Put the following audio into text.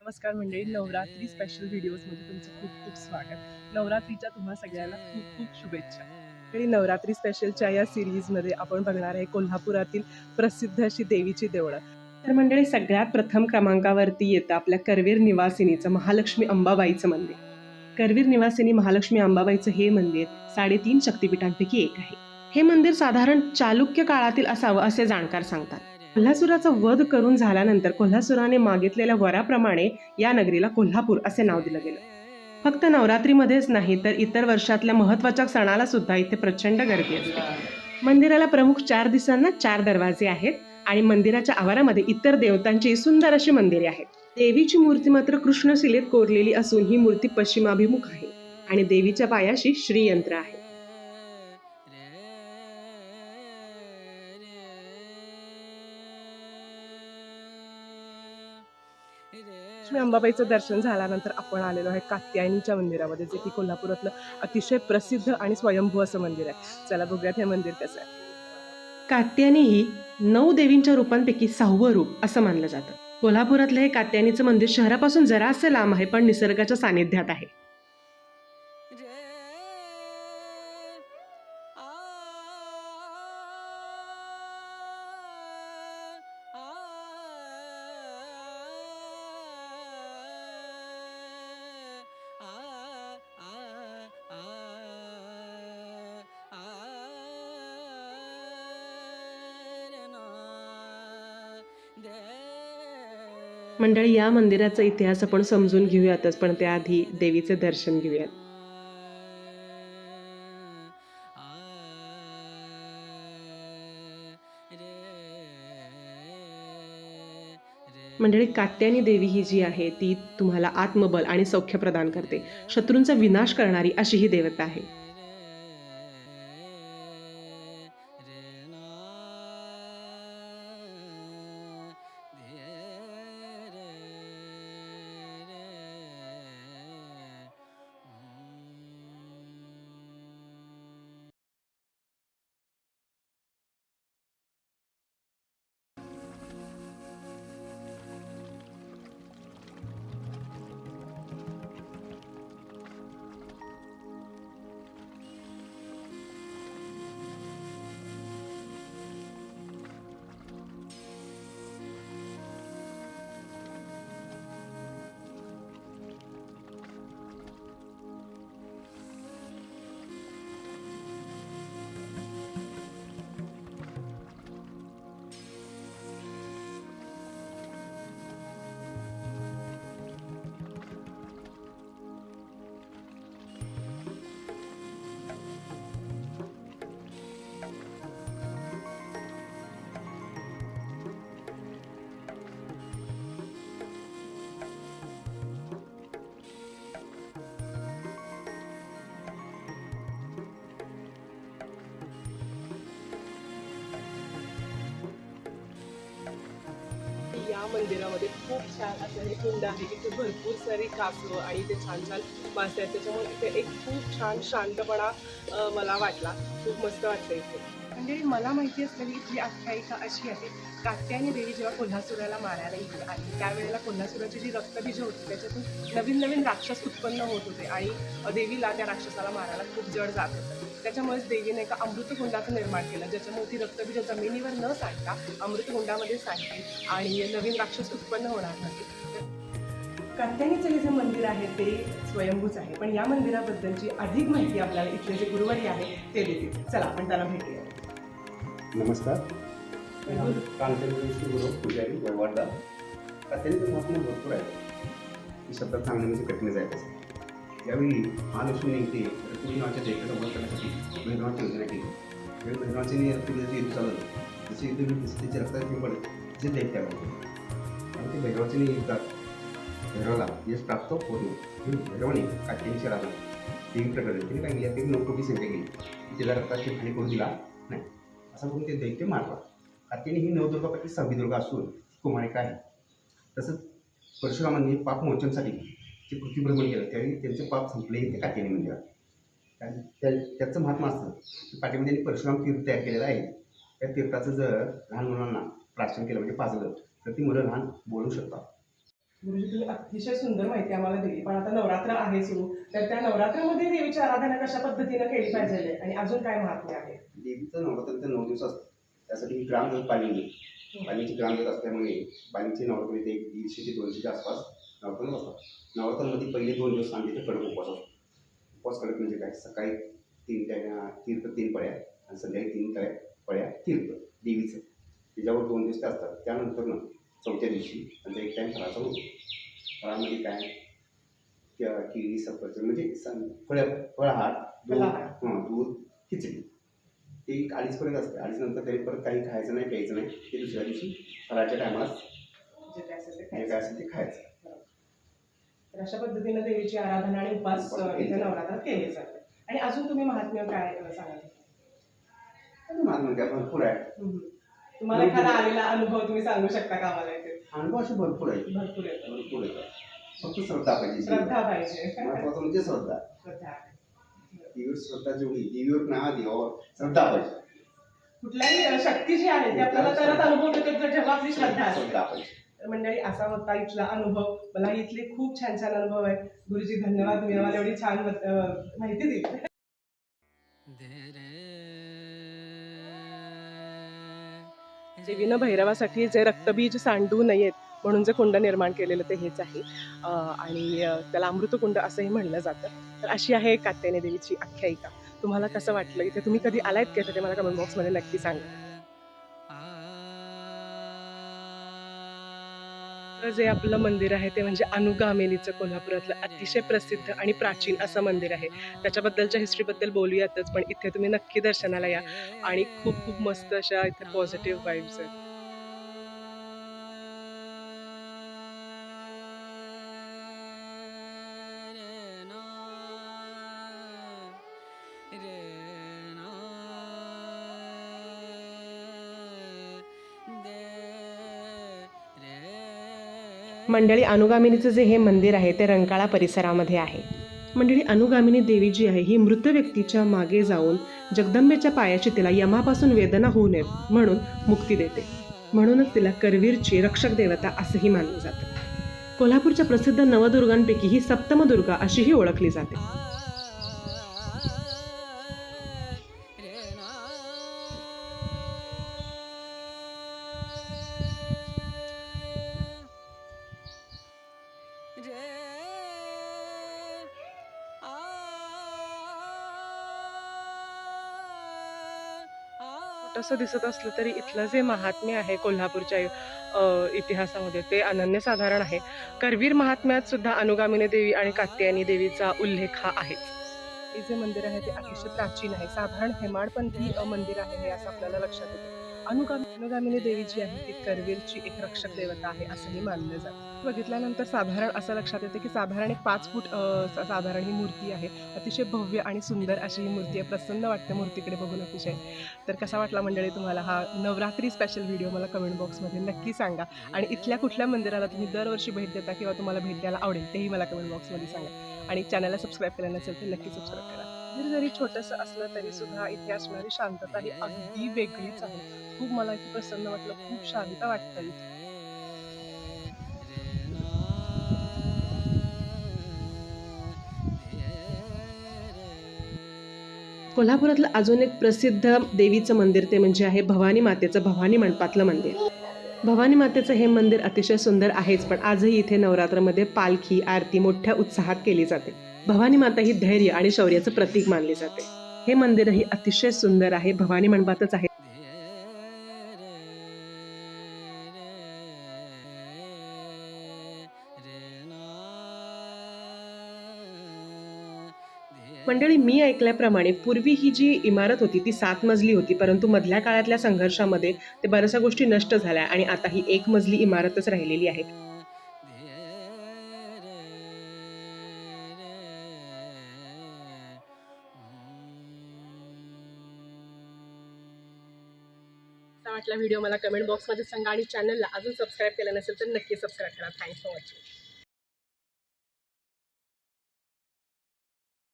नमस्कार मंडळी, नवरात्री स्पेशल व्हिडिओजमध्ये तुमचं खूप खूप स्वागत. नवरात्रीच्या तुम्हा सगळ्यांना खूप खूप शुभेच्छा. तरी नवरात्री स्पेशलच्या या सिरीजमध्ये आपण बघणार आहे कोल्हापुरातील प्रसिद्ध अशी देवीची देवळं. तर मंडळी, सगळ्यात प्रथम क्रमांकावरती येतं आपल्या करवीर निवासिनीचं महालक्ष्मी अंबाबाईचं मंदिर. करवीर निवासिनी महालक्ष्मी अंबाबाईचं हे मंदिर 3.5 शक्तिपीठांपैकी एक आहे. हे मंदिर साधारण चालुक्य काळातील असावं असे जाणकार सांगतात. कोल्हासुराचा वध करून झाल्यानंतर कोल्हासुराने मागितलेल्या वराप्रमाणे या नगरीला कोल्हापूर असे नाव दिलं गेलं. फक्त नवरात्रीमध्येच नाही तर इतर वर्षातल्या महत्त्वाच्या सणाला सुद्धा इथे प्रचंड गर्दी असते. मंदिराला प्रमुख 4 दिसांना 4 दरवाजे आहेत आणि मंदिराच्या आवारामध्ये इतर देवतांची सुंदर अशी मंदिरे आहेत. देवीची मूर्ती मात्र कृष्णशिलेत कोरलेली असून ही मूर्ती पश्चिमाभिमुख आहे आणि देवीच्या पायाशी श्रीयंत्र आहे. लक्ष्मी अंबाबाईचं दर्शन झाल्यानंतर आपण आलेलो आहे कात्यायनीच्या मंदिरामध्ये, जे की कोल्हापुरातलं अतिशय प्रसिद्ध आणि स्वयंभू असं मंदिर आहे. चला बघूयात हे मंदिर कसं आहे. कात्यायनी ही 9 देवींच्या रूपांपैकी 6वं रूप असं मानलं जातं. कोल्हापुरातलं हे कात्यायनीचं मंदिर शहरापासून जरासं लांब आहे, पण निसर्गाच्या सानिध्यात आहे. मंडळी, या मंदिराचा इतिहास आपण समजून घेऊयातच, पण त्याआधी देवीचे दर्शन घेऊयात. मंडळी, कात्यायनी देवी ही जी आहे ती तुम्हाला आत्मबल आणि सौख्य प्रदान करते. शत्रूंचा विनाश करणारी अशी ही देवता आहे. या मंदिरामध्ये खूप छान असं हे कुंड आहे. इथे भरपूर सारी कासवं आणि इथे छान छान मासे आहेत. त्याच्यामुळे इथे एक खूप छान शांतपणा मला वाटला. खूप मस्त वाटतं इथे. म्हणजे मला माहिती असलेली इथली आख्यायिका अशी आहे, कात्यायनी देवी जेव्हा कोल्हासुराला मारायला इथे आली त्यावेळेला कोल्हासुराची जी रक्तबीजं होती त्याच्यातून नवीन नवीन राक्षस उत्पन्न होत होते आणि देवीला त्या राक्षसाला मारायला खूप जड जात होतं. त्याच्यामुळेच देवीने एका अमृतकुंडाचं निर्माण केलं, ज्याच्यामुळे ती रक्तबीजं जमिनीवर न सांडता अमृतकुंडामध्ये सांडली आणि नवीन राक्षस उत्पन्न होणार नाही. कात्यायनीचं हे जे मंदिर आहे ते स्वयंभूच आहे, पण या मंदिराबद्दलची अधिक माहिती आपल्याला इथले जे गुरुवारी आहे ते देतील. चला आपण त्यांना भेटूया. नमस्कार, कांचन गुरु पुजारी वरवाडा. कात्यायनीचं महत्त्व भरपूर आहे. ही शब्दात सांगणं म्हणजे कठीणच आहे. तसं त्यावेळी महालक्ष्मी नेमके रक्तबीजाच्या देवतेचा वध करण्यासाठी भैरवाची योजना केली. त्यावेळी भैरवाची रक्तबीजाची युद्ध चालवलं. जसे युद्ध तसे त्याचे रक्ताचे पडे तिचे दैत्य तयार होते आणि ते भैरवाची युद्धात भैरवाला यश प्राप्त होतो. भैरवाने कात्यायनी शहराला देवी प्रकट केली. काय केली, एक 9 कोटी संख्या केली. तिला रक्ताची हानी करू दिला नाही असं करून ते दैत्य मारला. कात्यायनी ही नवदुर्गापैकी 6वी दुर्गा असून कुमारिका आहे. तसंच परशुरामांनी पापमोचनासाठी जे पृथ्वीभ्रमण केलं त्यावेळी त्यांचे पाप संपले ते कात्यायनी मंदिरात. त्याचं महात्मा असतं की पाठीमध्ये परशुराम तीर्थ तयार केलेलं आहे. त्या तीर्थाचं जर लहान मुलांना प्राशन केलं म्हणजे पाजलं तर ती मुलं लहान बोलू शकतात. गुरुजी तुम्ही अतिशय सुंदर माहिती आम्हाला दिली. पण आता नवरात्र आहे सुरू, तर त्या नवरात्रामध्ये देवीची आराधना कशा पद्धतीनं केली पाहिजे आणि अजून काय महात्म्य आहे? देवीचं नवरात्र 9 दिवस असतं. त्यासाठी ग्रामदेवत पाणी पाण्याची ग्रामदेवत असल्यामुळे पाणीचे नवरात्र इथे 150 ते 200च्या आसपास नवरात्र बसतात. नवरात्रामध्ये पहिले 2 दिवस आमच्या इथे कडक उपवास असतो. उपवास कडक म्हणजे काय? सकाळी 3 पळ्या आणि संध्याकाळी 3 पळ्या तीर्थ देवीचं. त्याच्यावर 2 दिवस ते असतात. त्यानंतर चौथ्या दिवशी त्यांचा एक टाईम फराळाचा होतो. फराळामध्ये काय केळी, सफरचंद म्हणजे फळाहार, दूध, खिचडी. ते 2:30 पर्यंत असते. 2:30 नंतर तरी परत काही खायचं नाही, प्यायचं नाही. ते दुसऱ्या दिवशी फराळाच्या टायमाला जे काय असेल ते काय खायचं. असेल ते खायचं. तर अशा पद्धतीनं देवीची आराधना आणि उपवास इथे नवरात्रात केले जातात. आणि अजून तुम्ही महात्म्य काय सांगाल? महात्म्य काय भरपूर आहे. तुम्हाला एखादा आलेला अनुभव तुम्ही सांगू शकता का आम्हाला इथे? अनुभव असे भरपूर आहेत. भरपूर येतात. फक्त श्रद्धा पाहिजे. श्रद्धा पाहिजे. महत्वाचं म्हणजे श्रद्धा. श्रद्धा आहे. देवीवर श्रद्धा जेवढी, देवीवर ना देवावर श्रद्धा पाहिजे. कुठल्याही शक्ती जी आहे ती आपल्याला तरच अनुभव येतो जेव्हा आपली श्रद्धा असते. श्रद्धा पाहिजे. तर मंडळी असा होता इथला अनुभव. मला इथले खूप छान छान अनुभव आहेत. गुरुजी धन्यवाद, तुम्ही आम्हाला एवढी छान माहिती दिली. देवीनं भैरवासाठी जे रक्तबीज सांडू नयेत म्हणून जे कुंड निर्माण केलेलं ते हेच आहे. आणि त्याला अमृतकुंड असंही म्हणलं जातं. तर अशी आहे कात्यायनी देवीची आख्यायिका. तुम्हाला कसं वाटलं? इथे तुम्ही कधी आलायत का? ते मला कमेंट बॉक्समध्ये नक्की सांगा. तर जे आपलं मंदिर आहे ते म्हणजे अनुगामिनीचं कोल्हापुरातलं अतिशय प्रसिद्ध आणि प्राचीन असं मंदिर आहे. त्याच्याबद्दलच्या हिस्ट्रीबद्दल बोलूयातच, पण इथे तुम्ही नक्की दर्शनाला या आणि खूप खूप मस्त अशा इथे पॉझिटिव्ह वाईब्स आहेत. मंडळी अनुगामिनीचं जे हे मंदिर आहे ते रंकाळा परिसरामध्ये आहे. मंडळी अनुगामिनी देवी जी आहे ही मृत व्यक्तीच्या मागे जाऊन जगदंबेच्या पायाची तिला यमापासून वेदना होऊ नये म्हणून मुक्ती देते. म्हणूनच तिला करवीरची रक्षक देवता असंही मानलं जातं. कोल्हापूरच्या प्रसिद्ध नवदुर्गांपैकी ही सप्तमदुर्गा अशीही ओळखली जाते. छोटंसं दिसत असलं तरी इथलं जे महात्म्य आहे कोल्हापूरच्या इतिहासामध्ये ते अनन्यसाधारण आहे. करवीर महात्म्यात सुद्धा अनुगामिनी देवी आणि कात्यायनी देवीचा उल्लेख हा आहेच. हे जे मंदिर आहे ते अतिशय प्राचीन आहे. साधारण हेमाडपंथी मंदिर आहे हे असं आपल्याला लक्षात येतं. अनुगामिनी देवी जी आहे ती करवीरची एक रक्षक देवता आहे असंही मानलं जातं. बघितल्यानंतर साधारण असं लक्षात येतं की साधारण एक 5 फूट साधारण ही मूर्ती आहे. अतिशय भव्य आणि सुंदर अशी ही मूर्ती आहे. प्रसन्न वाटते मूर्तीकडे बघून अतिशय. तर कसा वाटला मंडळी तुम्हाला हा नवरात्री स्पेशल व्हिडिओ? मला कमेंट बॉक्समध्ये नक्की सांगा. आणि इथल्या कुठल्या मंदिराला तुम्ही दरवर्षी भेट देता किंवा तुम्हाला भेट द्यायला आवडेल तेही मला कमेंट बॉक्समध्ये सांगा. आणि चॅनलला सबस्क्राईब केलं नसेल तर नक्की सबस्क्राईब करा. जरी छोटंसं असलं तरी सुद्धा इथे असणारी शांतता ही अगदी वेगळीच आहे. खूप मला इथे प्रसन्न वाटलं, खूप शांत वाटतं इथे. कोल्हापुरातलं अजून एक प्रसिद्ध देवीचं मंदिर ते म्हणजे आहे भवानी मातेचं भवानी मंडपातलं मंदिर. भवानी मातेचं हे मंदिर अतिशय सुंदर आहेच, पण आजही इथे नवरात्रामध्ये पालखी आरती मोठ्या उत्साहात केली जाते. भवानी माता ही धैर्य आणि शौर्याचं प्रतीक मानली जाते. हे मंदिरही अतिशय सुंदर आहे. भवानी मंडपातच आहे. मंडळी, मी ऐकल्याप्रमाणे पूर्वी ही जी इमारत होती ती 7 मजली होती, परंतु मधल्या काळातल्या संघर्षामध्ये ते बऱ्याचशा गोष्टी नष्ट झाल्या आणि आता ही 1 मजली इमारतच राहिलेली आहे. वाटला व्हिडिओ मला कमेंट बॉक्समध्ये सांगा आणि चॅनलला अजून सबस्क्राईब केलं नसेल तर नक्की सबस्क्राईब करा. Thanks for watching.